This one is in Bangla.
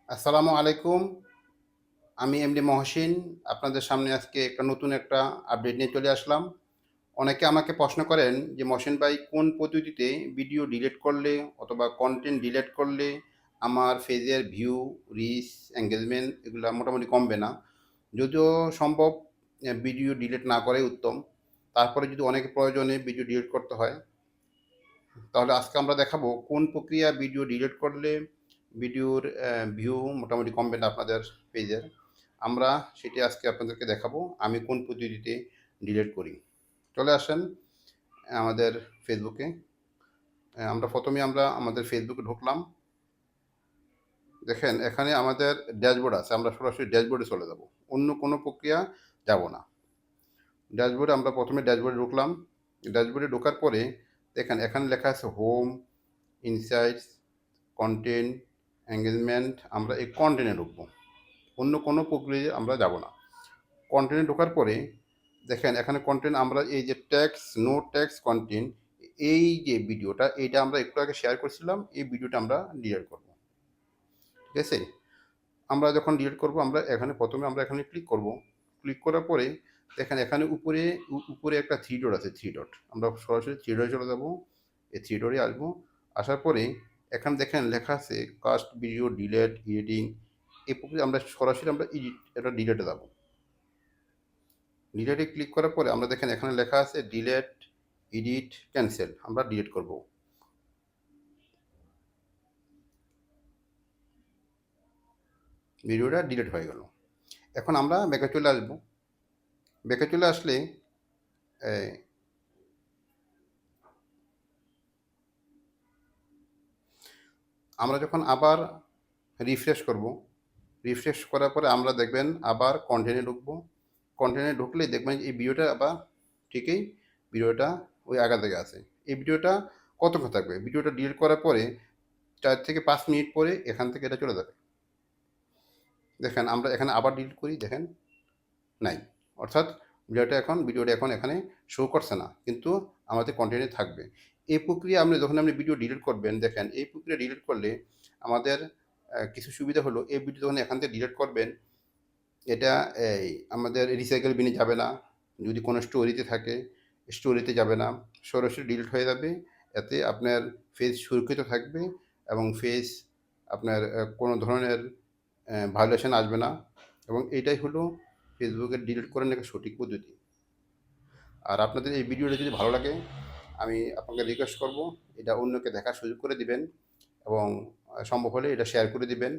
আসসালামু আলাইকুম। আমি এমডি মহসিন। আপনাদের সামনে আজকে নতুন একটা আপডেট নিয়ে চলে আসলাম। অনেকে আমাকে প্রশ্ন করেন যে, "মহসিন ভাই, কোন পদ্ধতিতে ভিডিও ডিলিট করলে অথবা কনটেন্ট ডিলিট করলে আমার পেজের ভিউ, রিচ, এনগেজমেন্ট এগুলা মোটামুটি কমবে না?" যদিও সম্ভব ভিডিও ডিলিট না করাই উত্তম। তারপরে যদি অনেক প্রয়োজনে ভিডিও ডিলিট করতে হয়, তাহলে আজকে আমরা দেখাবো কোন প্রক্রিয়া ভিডিও ডিলিট করলে ভিডিওর ভিউ মোটামুটি কমবে না আপনাদের পেজের। আমরা সেটি আজকে আপনাদেরকে দেখাবো আমি কোন পদ্ধতিতে ডিলিট করি। চলে আসেন আমাদের ফেসবুকে। আমরা প্রথমে আমাদের ফেসবুকে ঢুকলাম। দেখেন এখানে আমাদের ড্যাশবোর্ড আছে। আমরা সরাসরি ড্যাশবোর্ডে চলে যাব। অন্য কোনো প্রক্রিয়া যাব না। ড্যাশবোর্ডে আমরা প্রথমে ড্যাশবোর্ডে ঢুকলাম। ড্যাশবোর্ডে ঢোকার পরে দেখেন এখানে লেখা আছে হোম, ইনসাইটস, কন্টেন্ট, এঙ্গেজমেন্ট। আমরা এই কন্টেন্টে ঢুকবো। অন্য কোনো প্রক্রিয়ায় আমরা যাব না। কন্টেন্টে ঢোকার পরে দেখেন এখানে কন্টেন্ট আমরা এই যে ট্যাক্স, নো ট্যাক্স কন্টেন্ট, এই যে ভিডিওটা এইটা আমরা একটু আগে শেয়ার করছিলাম। এই ভিডিওটা আমরা ডিলিট করব। ঠিক আছে? আমরা যখন ডিলিট করব আমরা এখানে প্রথমে আমরা এখানে ক্লিক করব। ক্লিক করার পরে দেখেন এখানে উপরে একটা থ্রি ডট আছে, থ্রি ডট। আমরা সরাসরি থ্রি ডটে চলে যাব। এই থ্রি ডটে আসবো। আসার পরে এখানে দেখেন লেখা আছে কাস্ট ভিডিও ডিলিট এডিটিং। এই প্রক্রিয়া আমরা সরাসরি এটা ডিলিটে যাব। ডিলিটে ক্লিক করার পরে আমরা দেখেন এখানে লেখা আছে ডিলিট, এডিট, ক্যান্সেল। আমরা ডিলিট করব। ভিডিওটা ডিলিট হয়ে গেল। এখন আমরা ব্যাকে চলে আসবো। ব্যাকে চলে আসলে এই আমরা যখন আবার রিফ্রেশ করব, রিফ্রেশ করার পরে আমরা দেখবেন আবার কন্টেন্টে ঢুকবো। কন্টেন্টে ঢুকলেই দেখবেন এই ভিডিওটা আবার ঠিকই ভিডিওটা ওই আগা থেকে আছে। এই ভিডিওটা কতক্ষণ থাকবে? ভিডিওটা ডিলিট করার পরে ৪ থেকে ৫ মিনিট পরে এখান থেকে এটা চলে যাবে। দেখেন আমরা এখানে আবার ডিলিট করি, দেখেন নাই। অর্থাৎ ভিডিওটা এখন এখানে শো করছে না, কিন্তু আমাদের কন্টেন্টে থাকবে। এই প্রক্রিয়া যখন আপনি ভিডিও ডিলিট করবেন, দেখেন এই প্রক্রিয়া ডিলিট করলে আমাদের কিছু সুবিধা হলো, এই ভিডিও যখন এখান থেকে ডিলিট করবেন, এটা আমাদের রিসাইকেল বিনে যাবে না। যদি কোনো স্টোরিতে থাকে, স্টোরিতে যাবে না। সরাসরি ডিলিট হয়ে যাবে। এতে আপনার পেজ সুরক্ষিত থাকবে এবং পেজ আপনার কোনো ধরনের ভায়োলেশন আসবে না। এবং এইটাই হলো ফেসবুকের ডিলিট করার একটা সঠিক পদ্ধতি। আর আপনাদের এই ভিডিওটা যদি ভালো লাগে, আমি আপনাকে রিকোয়েস্ট করব এটা অন্যকে দেখার সুযোগ করে দিবেন এবং সম্ভব হলে এটা শেয়ার করে দিবেন।